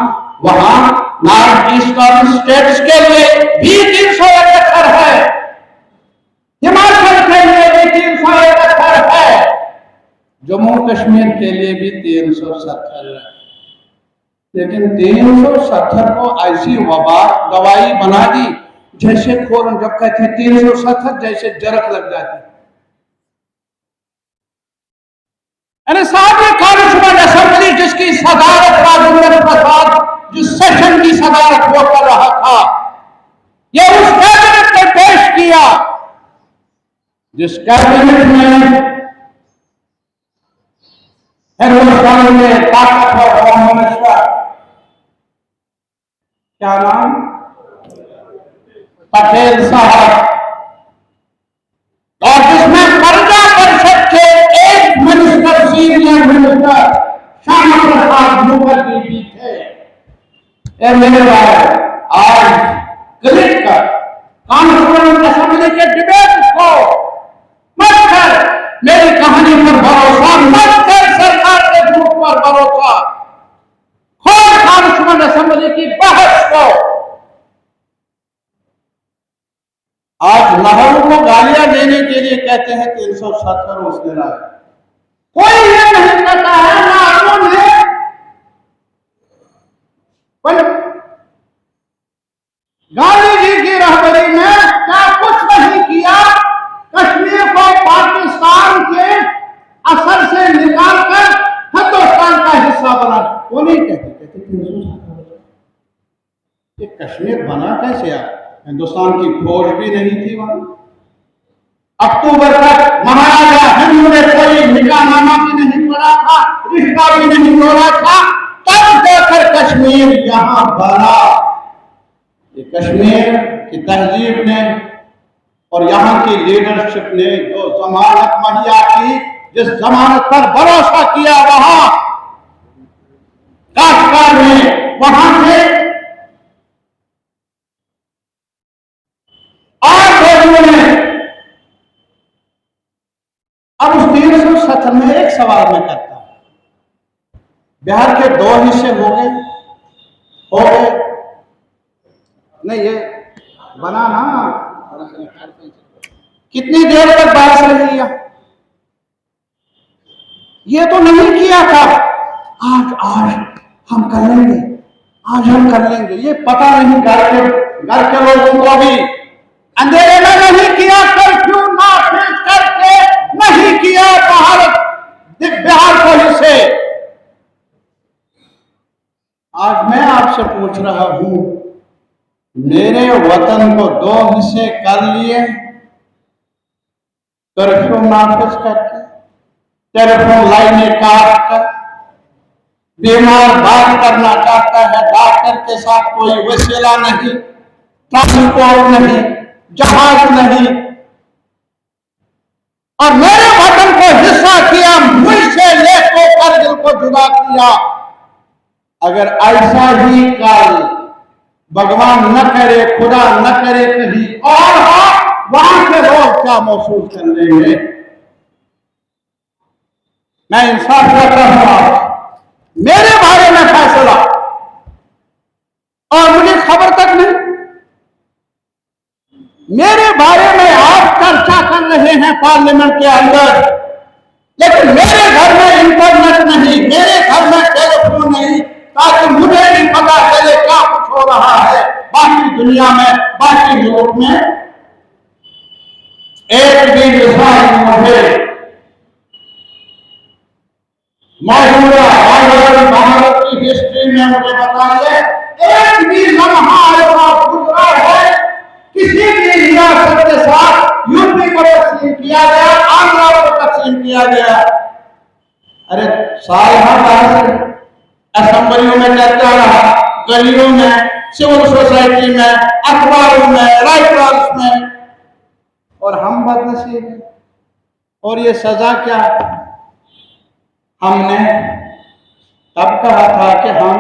नॉर्थ ईस्टर्न स्टेट्स के लिए भी 371 है, हिमाचल के लिए भी 371 है, जम्मू कश्मीर के लिए भी 370 है। लेकिन 370 को ऐसी दवाई बना दी जैसे खोरन, जब कहते हैं 370 जैसे जरक लग जाती। कॉन्स्टिट्यूएंट असेंबली जिसकी सदारत राजेंद्र प्रसाद, जिस सेशन की सदारत वो कर रहा था, ये उस कैबिनेट ने पेश किया जिस कैबिनेट में हिंदुस्तान में ताकतवर होम मिनिस्टर, क्या नाम, पटेल साहब, और जिसमें कर्जा परिषद के एक minister, senior minister Shyama Prasad Mukherjee भी थे। मेरे भाई आज क्लिक कर कॉन्स्टिट्यूएंट असेंबली के डिबेट को मत कर, मेरी कहानी पर भरोसा मत कर, सरकार के झूठ पर भरोसा। खोल खान असेंबली की बहस को। आज नेहरू को गालियां देने के लिए कहते हैं 370 उसने लाया। कोई ये नहीं कहता है नेहरू ने गांधी जी की रहबरी में क्या कुछ नहीं किया, कश्मीर को पाकिस्तान के असर से निकालकर हिंदुस्तान का हिस्सा बना। वो नहीं कहते, ये कश्मीर बना कैसे यार? हिंदुस्तान की फौज भी नहीं थी वहां। अक्टूबर तक महाराजा हिंदू ने कोई निकाहनामा भी नहीं पड़ा था, रिश्ता भी नहीं तोड़ा था, तब जाकर कश्मीर यहां बना। ये कश्मीर की तहजीब ने और यहाँ की लीडरशिप ने जो जमानत मुहैया की, जिस जमानत पर भरोसा किया, वहां काश्मीर में वहां से और लोगों ने। अब उस 370 में एक सवाल मैं करता हूं, बिहार के 2 हिस्से हो गए नहीं, ये बना ना, कितनी देर तक बारिश रही है? ये तो नहीं किया था। आज हम कर लेंगे, आज हम कर लेंगे, ये पता नहीं घर के लोगों को भी अंधेरे में नहीं किया, कर्फ्यू नाफिज करके नहीं किया बिहार को हिस्से। आज मैं आपसे पूछ रहा हूं, मेरे वतन को 2 हिस्से कर लिए, कर्फ्यू नाफिज करके, टेलीफोन लाइनें काट कर, बीमार बात करना चाहता है, डॉक्टर के साथ कोई वसीला नहीं, ट्रांसपोर्ट नहीं, जहाज नहीं, और मेरे वतन को हिस्सा किया, मुझसे लेको करगिल को जुदा किया। अगर ऐसा ही कल भगवान न करे, खुदा न करे कहीं और हो, वहां के लोग क्या महसूस कर लेंगे? मैं इंसाफ कर रहा हूं, मेरे बारे में फैसला, और मुझे खबर तक नहीं, मेरे बारे में आप चर्चा कर रहे हैं पार्लियामेंट के अंदर, लेकिन मेरे घर में इंटरनेट नहीं, मेरे घर में टेलीफोन नहीं, ताकि मुझे भी पता चले क्या कुछ हो रहा है बाकी दुनिया में, बाकी मुल्क में। एक भी मिसाल मुझे मौजूदा भारत की हिस्ट्री में मुझे बताइए, एक भी लम्हा ऐसा गुजरा है किसी भी रियासत के साथ यूपी को तकसीम किया गया, आंध्रा को तकसीम किया गया। अरे साल भर असेंबलियों में चर्चा रहा, गलियों में, सिविल सोसाइटी में, अखबारों में, राइटर्स में, और हम बदनसीब हैं। और ये सजा क्या? हमने तब कहा था कि हम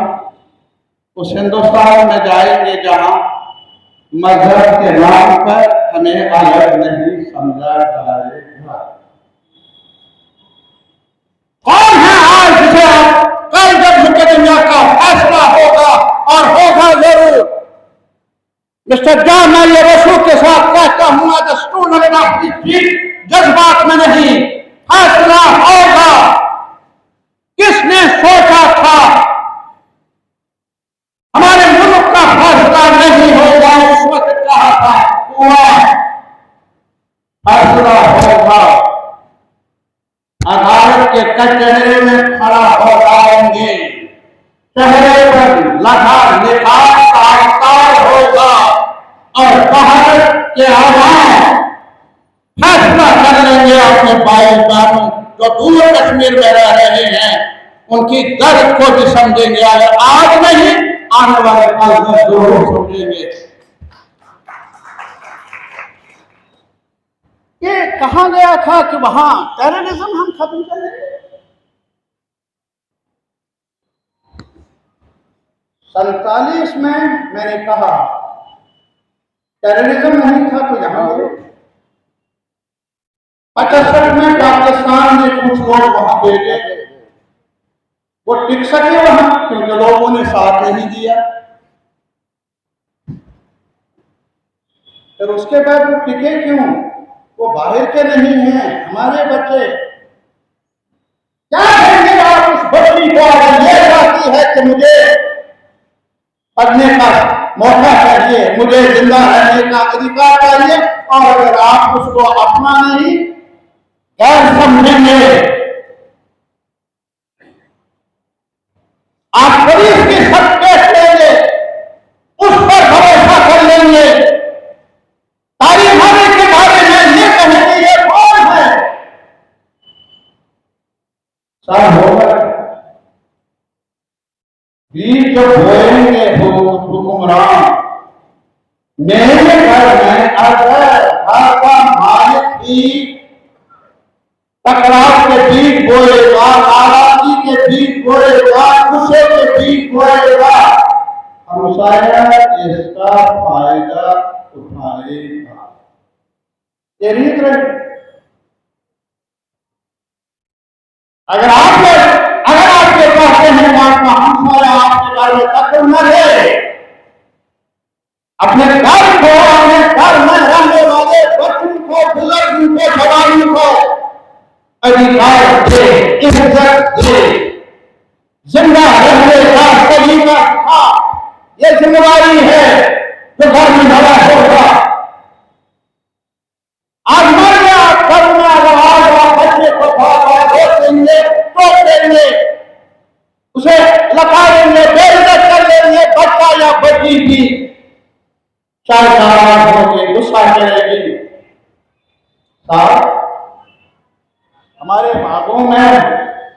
उस हिंदुस्तान में जाएंगे जहां मजहब के नाम पर हमें अलग नहीं समझा जाएगा। कौन है आज जिसे कल जब मुकदमा का फैसला होगा, और होगा जरूर, मिस्टर जॉन, मैं ये रसूल के साथ कहता हूं, आज स्टूडेंट ऑफ हिस्ट्री, जज्बात में नहीं, फैसला होगा। किसने सोचा था हमारे मुल्क का फैसला नहीं होगा? उस वक्त कहा था हुआ, फैसला होगा। अदालत के कचहरे में खड़ा हो जाएंगे, चेहरे पर लगा लिखा साकार होगा, और भारत के आवाम फैसला कर लेंगे अपने भाई बहनों जो दूर कश्मीर में रह रहे हैं, उनकी दर्द को भी समझेंगे। अगर आज नहीं, आने वाले कल में जरूर समझेंगे। ये कहा गया था कि वहां टेररिज्म हम खत्म कर लेंगे। 47 में मैंने कहा टेररिज्म नहीं था तो यहां 65 में डॉक्टर दे दे, वो टिक सके वहां, क्योंकि लोगों ने साथ नहीं दिया। फिर उसके बाद वो टिके क्यों? वो बाहर के नहीं हैं, हमारे बच्चे। क्या कहेंगे आप उस बच्ची को अगर ये चाहती है कि मुझे पढ़ने का मौका चाहिए, मुझे जिंदा रहने का अधिकार चाहिए, और अगर आप उसको अपना नहीं गैर समझेंगे, आप पुलिस की सब केस लेंगे, उस पर भरोसा कर लेंगे, तारीख के बारे में ये कहेंगे ये कौन है, सब होगा। बीज जब बोएंगे हुक्मरान, मेरे घर में अगर घर का मालिक भी टकराव के बीज बोएगा, नाराजगी के बीज बोएगा, गुस्से के बीज बोएगा, हम शायद इसका फायदा उठाएगा। ये रीत रही। अगर आपके कहते हैं महात्मा हम सारे आपके बारे में तत्व न रहे, अपने घर को, अपने घर में रहने वाले बच्चों को, बुजुर्गों को, जवानों को अधिकार दे, इज्जत दे, जिंदा रहने का तरीका था। ये जिम्मेदारी है जो घर में बड़ा होगा। आज मर गया, कल में अगर आज बच्चे को देंगे, टोक देंगे, उसे लखाएंगे, बेइज्जत कर लेंगे, बच्चा या बच्ची भी चाहे नाराज होगी, गुस्सा करेगी। साहब, हमारे बागों में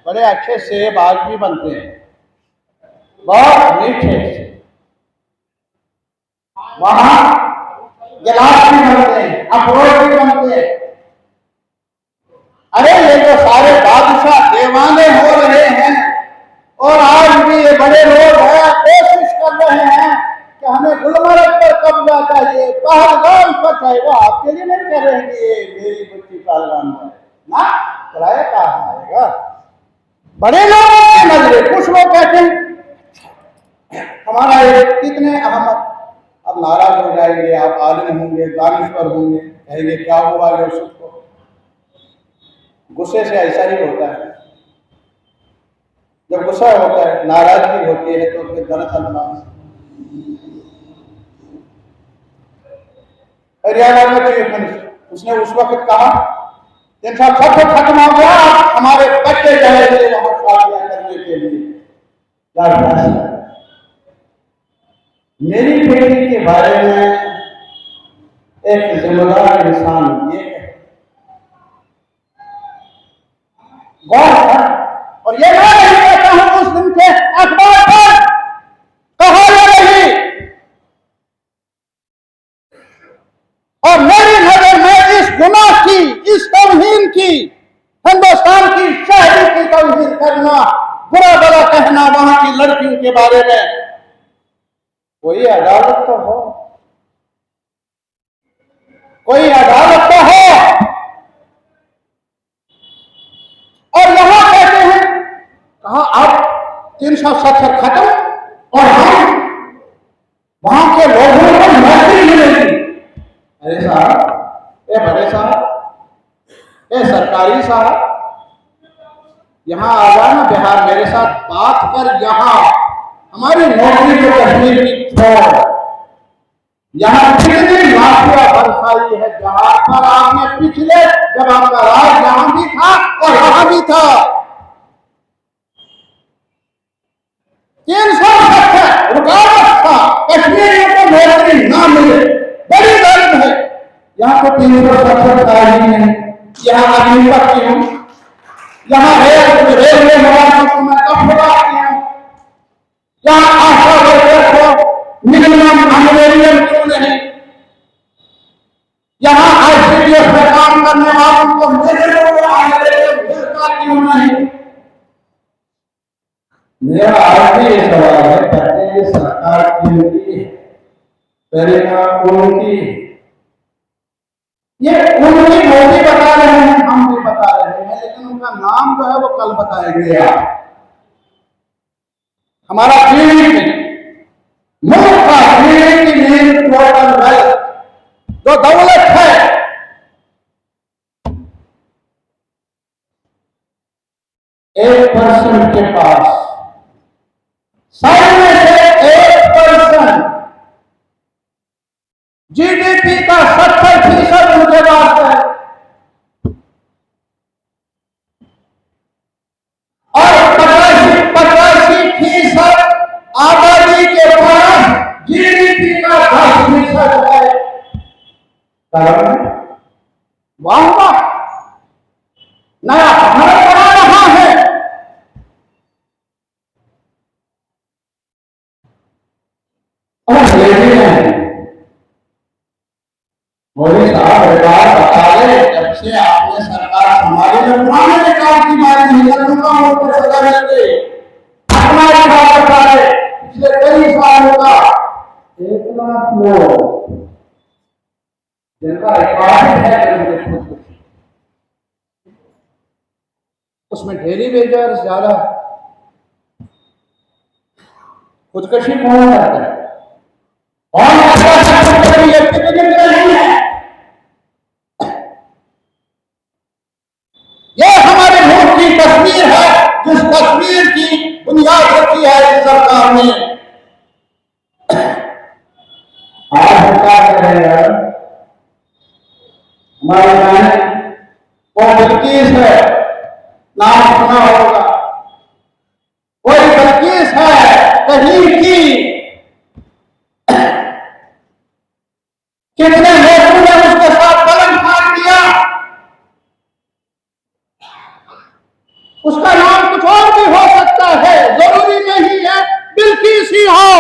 बड़े अच्छे सेब आज भी बनते हैं, बहुत मीठे से। वहां गिलास भी बनते हैं, अखरोट भी बनते हैं। अरे ये जो सारे बादशाह दीवाने हो रहे हैं, और आज भी ये बड़े लोग हैं, कोशिश कर रहे हैं कि हमें गुलमर्ग पर कब्जा चाहिए, पहलगाम पर चाहिए, वो आपके लिए नहीं कह रहे हैं कि मेरी बच्ची पहलगाम है ना, किराया कहाँ आएगा। बड़े लोगों की नजरे, कुछ लोग कहते हैं हमारा कितने अहमद, अब नाराज हो जाएंगे, आप आलिम होंगे, दानिश्वर होंगे, कहेंगे क्या हुआ यूसुफ को। गुस्से से ऐसा ही होता है, जब गुस्सा होता है, नाराजगी होती है, तो फिर गलत अंदाज। हरियाणा का चीफ मिनिस्टर, उसने उस वक्त कहा इनका सब कुछ खत्म हो गया, हमारे बच्चे जाएंगे वहां शादियां करने के लिए। क्या फैसला? मेरी बेटी के बारे में एक जिम्मेदार इंसान ये है, गौर है। और ये मैं नहीं कहता हूं उस दिन के अखबार पर कहा या नहीं, और मेरी नजर में इस गुनाह की, इस तौहीन की, हिंदुस्तान की शहरी की तौहीन करना, बुरा भला कहना वहां की लड़कियों के बारे में, कोई अदालत तो हो, कोई अदालत तो हो। और यहां कहते हैं कहा अब 370 खत्म, और हम वहां के लोगों को नौकरी मिलेगी। अरे साहब, ए बड़े साहब, ए सरकारी साहब, यहां आ जाना बिहार, मेरे साथ बात कर। यहां हमारी नौकरी जो कश्मीर की छोड़, यहां कितनी माफिया बरसाई है, जहां पर आपने पिछले, जब आपका राज यहां भी था और वहां भी था, 370 रुकावट था, कश्मीरियों को नौकरी ना मिले, बड़ी दर्द है। यहाँ तो 370 का ही नहीं, यहाँ अग्निपथ की हूँ, यहाँ रेलवे मुलाजिमों को मैं कफलाती हूँ, यहाँ आशा वर्कर को मिनिमम अमेरियन क्यों नहीं, यहाँ आईसीडीएस में काम करने वालों को क्यों नहीं। मेरा आज भी ये सवाल है, कहते हैं सरकार की पहले का उनकी, ये उनकी मोदी बता रहे हैं, हम भी बता रहे हैं, लेकिन उनका नाम जो है वो कल बताएंगे आप। हमारा जीवित मुल्क का जीवित टोटल वेल्थ जो दौलत है, 1% के पास, 100 में से 1% जीडीपी का 70% उनके पास है, और 85% आबादी के पास जीडीपी का 10% है। वाह, नया भारत बना रहा है। और मोदी साहब एक बार बता दे, जब से आपने सरकार संभाली है पुराने रिकॉर्ड की बात नहीं करूंगा, और सजा मिलते अपना रिकॉर्ड बता रहे पिछले कई सालों का 1 लाख लोग जिनका रिकॉर्ड है, उसमें डेली वेजर्स ज्यादा, खुदकशी कौन करता है और नहीं है। ये हमारे मुल्क की तस्वीर है, जिस तस्वीर की बुनियाद रखी है इस सरकार ने। आज हम क्या कर रहे हैं, हमारी बहन वो बल्कीस है, नाम सुना होगा, कोई बल्कीस है कहीं की, कितने लोगों ने उसके साथ कलम फाड़ दिया। उसका नाम कुछ और भी हो सकता है, जरूरी नहीं है बिल्किस ही हो।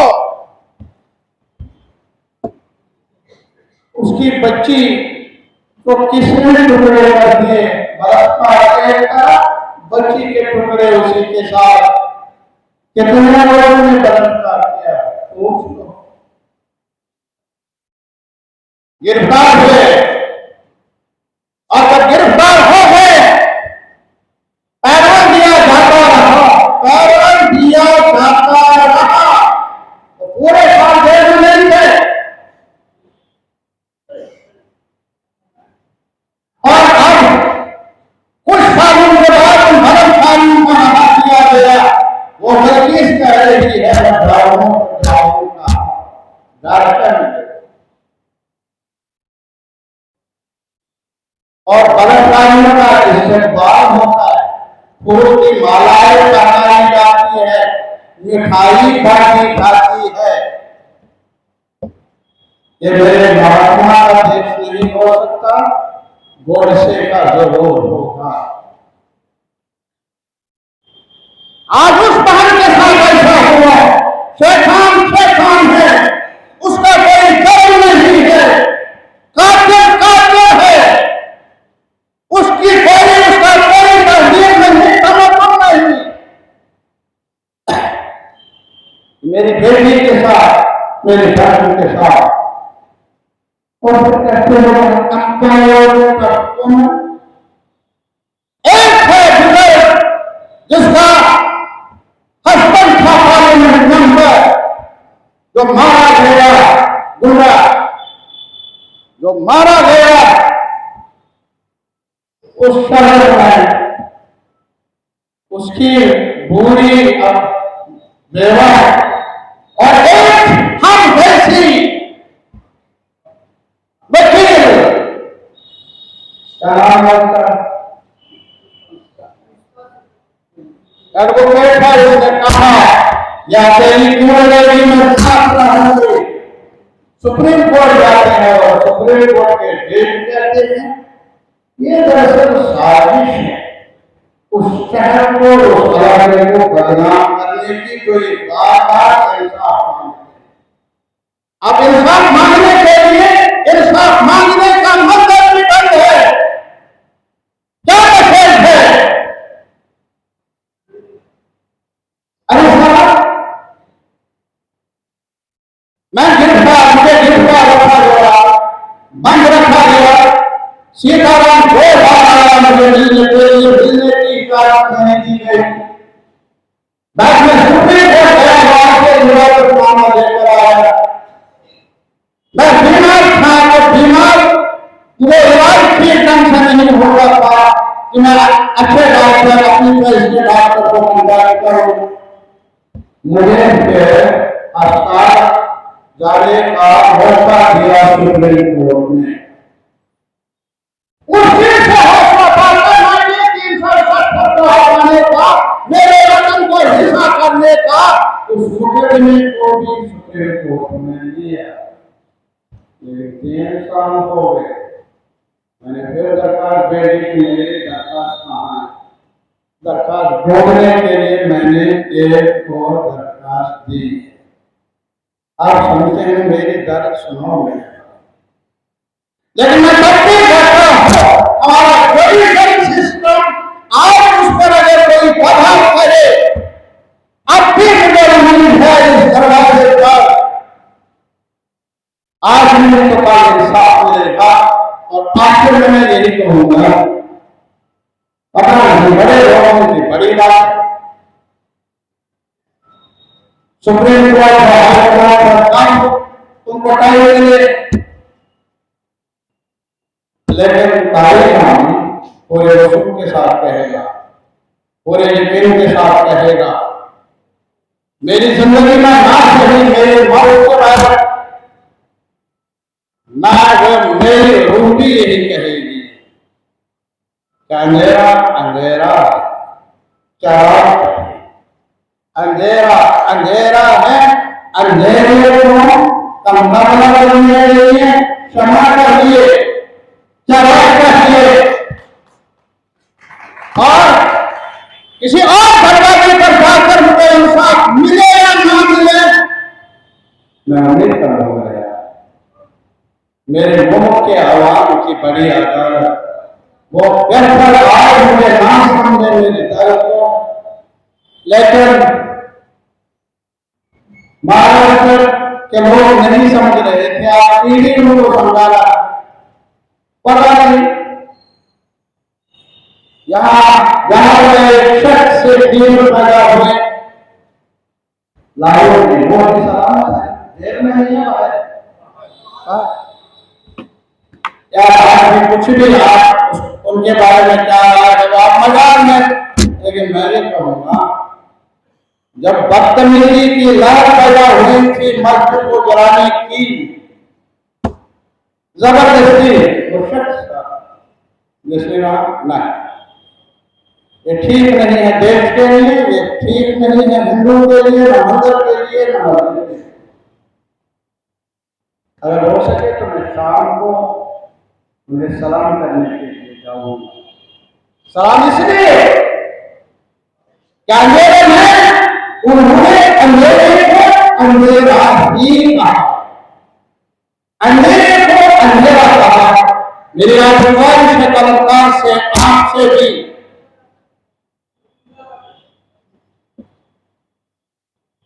उसकी बच्ची को किसने टुकड़े कर दिए, बच्ची के टुकड़े उसी के साथ कितने लोगों ने बलात्कार किया, पूछ लो। गिरफ्तार हुए, और जब गिरफ्तार हो गए पैरोल दिया जाता रहा, तो पूरे साल जेल में नहीं थे। और अब कुछ सालों के बाद उन भरत कानून को हटा दिया गया। वो बल्किस कह रही है और भरत कानून का इस्तेमाल होता है, फूल की मालाएं पहनाई जाती है, मिठाई बांटी जाती है। ये मेरे महात्मा का देश नहीं हो सकता, गोडसे का जरूर होगा। आज उस बहन के साथ ऐसा हुआ, शेखान है, उसका कोई कर्म नहीं है, काट्य है, उसका कोई तहजीब नहीं, समर्पण नहीं। मेरी बेटी के साथ, मेरी बहन के साथ, और फिर कहते हैं एक है बुजुर्ग जिसका हस्बैंड था पार्लियामेंट मेंबर, जो मारा गया, गुंडा जो मारा गया उस शहर में, उसकी बुरी बेवा, और एक हम जैसी वकील, एडवोकेट है, उसने कहा या तेरी कुंडली में छात्र होंगे। सुप्रीम कोर्ट जाते हैं और सुप्रीम कोर्ट के जज कहते हैं ये दरअसल साजिश है उस शहर को, उस इलाके को बदनाम करने की, जो ये बार-बार इंसाफ मांगते हैं। अब इंसाफ मांगने के लिए इंसाफ मांगने का मंदिर भी बंद है, क्या मैसेज है? अरे साहब, मुझे गिरफ्तार रखा गया, बंद रखा गया, सीताराम 2 बार आया मुझे मिलने के लिए, मिलने इजाजत नहीं दी गई। मैं सुप्रीम कोर्ट गया, वहां से मुआवजा लेकर आया। मैं बीमार था तो बीमार वो इलाज ठीक ढंग से नहीं हो रहा था कि मैं अच्छे डॉक्टर अपनी चॉइस के डॉक्टर को कंसल्ट करूं। मुझे अस्पताल जाने का मौका दिया सुप्रीम कोर्ट ने। उससे हौसला पाने 360 का मेरे वतन को हिस्सा करने का उस मुकदमे को भी सुप्रीम कोर्ट ने लिया। 3 साल हो गए, मैंने फिर दरखास्त भेजी कि मेरी दरखास्त कहाँ है। दरखास्त ढूंढने के लिए मैंने एक और दरखास्त दी। आप समझते हैं मेरी दर्द सुनोगे, लेकिन मैं तब भी कहता हूं हमारा जुडिशल सिस्टम आज उस पर अगर कोई बाधा करे, अब भी मुझे उम्मीद है इस दरवाजे पर आज मुझे तो कल इंसाफ मिलेगा। और आखिर में मैं यही कहूंगा, पता नहीं बड़े लोगों की बड़ी बात, सुप्रीम कोर्ट हाई कोर्ट कम तुमको टाइम मिले, लेकिन तारीख हम पूरे वसूल के साथ कहेगा, पूरे यकीन के साथ कहेगा। मेरी जिंदगी में ना सही मेरी मौत के बाद ना वो मेरी रूह भी यही कहेगी कि अंधेरा अंधेरा चार अंधेरा अंधेरा है, अंधेरे को कम करने के लिए क्षमा करिए, चराग करिए और किसी और दरवाजे पर जाकर मुझे इंसाफ मिले या ना मिले, मैं उम्मीद कर रहा हूं मेरे मुल्क के आवाम की बड़ी अदालत वो बेहतर आज मुझे ना समझे मेरे दर्द को, लेकिन महाराष्ट्र के लोग नहीं समझ रहे थे। आप ईडी को समझाना पता नहीं, यहाँ शख्स से 3 पैदा हुए लाहौर में, वो भी सलामत है, देर में नहीं है या कुछ भी आप उनके बारे में क्या जब आप मजाक में। लेकिन मैं ये कहूंगा, जब बदतमीजी की लहर पैदा हुई थी मस्जिद को जलाने की जबरदस्ती, वो शख्स था जिसने नहीं, ये ठीक नहीं है देश के लिए, ये ठीक नहीं है हिंदू के लिए, न मंदिर के लिए, न मस्जिद के लिए। अगर हो सके तो मैं शाम को मुझे सलाम करने के लिए जाऊंगा। सलाम इसलिए क्या अंधेरे में उन्होंने अंधेरे को अंधेरा ही कहा, अंधेरे को अंधेरा कहा। मेरी आशीर्वाद से कलमकार से आपसे भी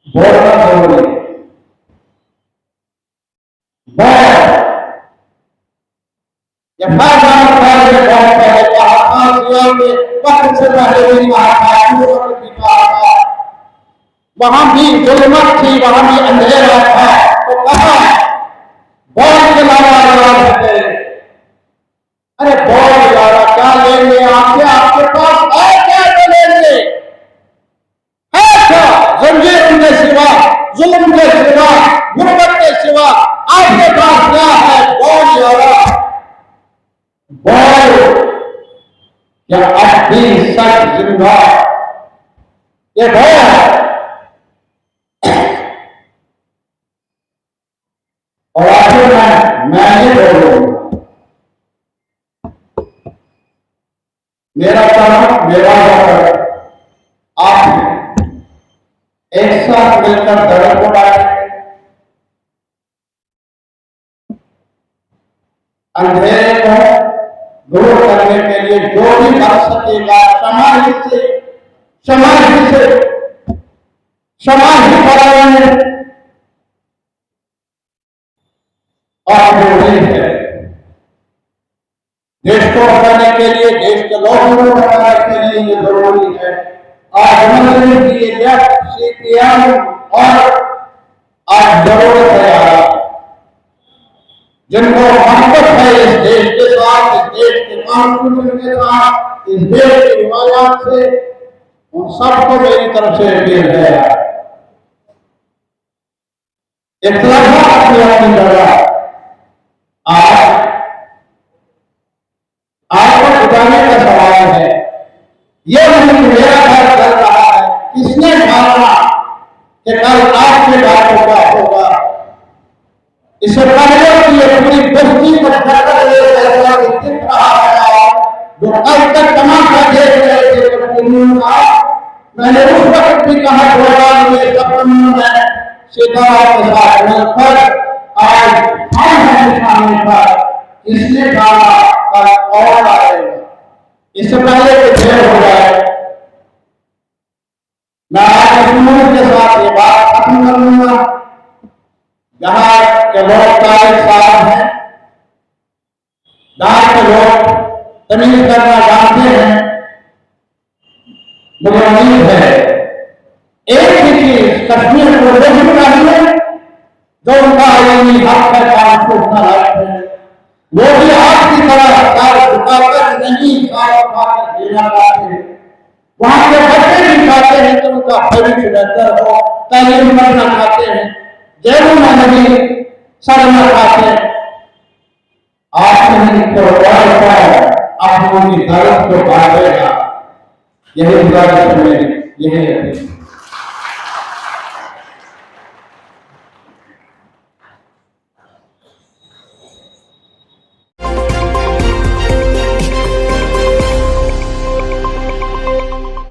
बोलना जरूरी वक्त से पहले भी वहां भी जुल्मत थी, वहां भी अंधेरा था, तो कहा बहुत जलावा। अरे बहुत जलावा क्या लेंगे आपसे, आपके पास है क्या तो लेंगे, है क्या जंजीर के सिवा, जुल्म के सिवा, गुर्बत के सिवा आपके पास क्या है? बहुत ज्यादा बोल या अभी सच जिंदा ये बहुत। और आखिर मैं ये बोलूंगा, मेरा काम मेरा आप एक साथ मिलकर धड़क उठाए, अंधेरे को दूर करने के लिए जो भी कर सकेगा समाज ही बढ़ाएंगे। और जो है देश को बढ़ाने के लिए, देश के लोगों को बढ़ाने के लिए ये जरूरी आज मंदिर की CPM और आज जरूरत है जिनको मोहब्बत है इस देश के साथ, इस देश के कॉन्स्टिट्यूशन के साथ, इस देश के रिवायात से, उन सबको मेरी तरफ से अपील है इख्तिलाफ अपनी जगह। आज को उठाने का सवाल है, यह नहीं मेरा घर चल रहा है, किसने माना कि कल आपके बातों का होगा। इससे पहले कि ये पूरी बस्ती को फैसला दिख रहा है, जो कल तक तमाशा देख रहे थे मैंने उस वक्त भी कहा सितारा के साथ मिलकर आज हम हैं निशाने पर, इसने कहा कल और आएगा। इससे पहले कि देर हो जाए, मैं आज इस के साथ ये बात खत्म करूंगा। यहाँ के लोग तारीख साहब हैं, गांव के लोग तमीज करना जानते हैं। मुझे उम्मीद है एक ही चीज कश्मीर को नहीं चाहिए जो उनका आईनी हक है कॉन्स्टिट्यूशनल हक है, वो भी आपकी तरह साल झुकाकर नहीं साल देना चाहते हैं। वहां के बच्चे भी चाहते हैं कि उनका भविष्य बेहतर हो, तालीम करना चाहते हैं, जेलों में नहीं सड़ना चाहते हैं। आप नहीं तो अपनों की दर्द को बांटेगा। यही गुजारिश है मेरी, यही है।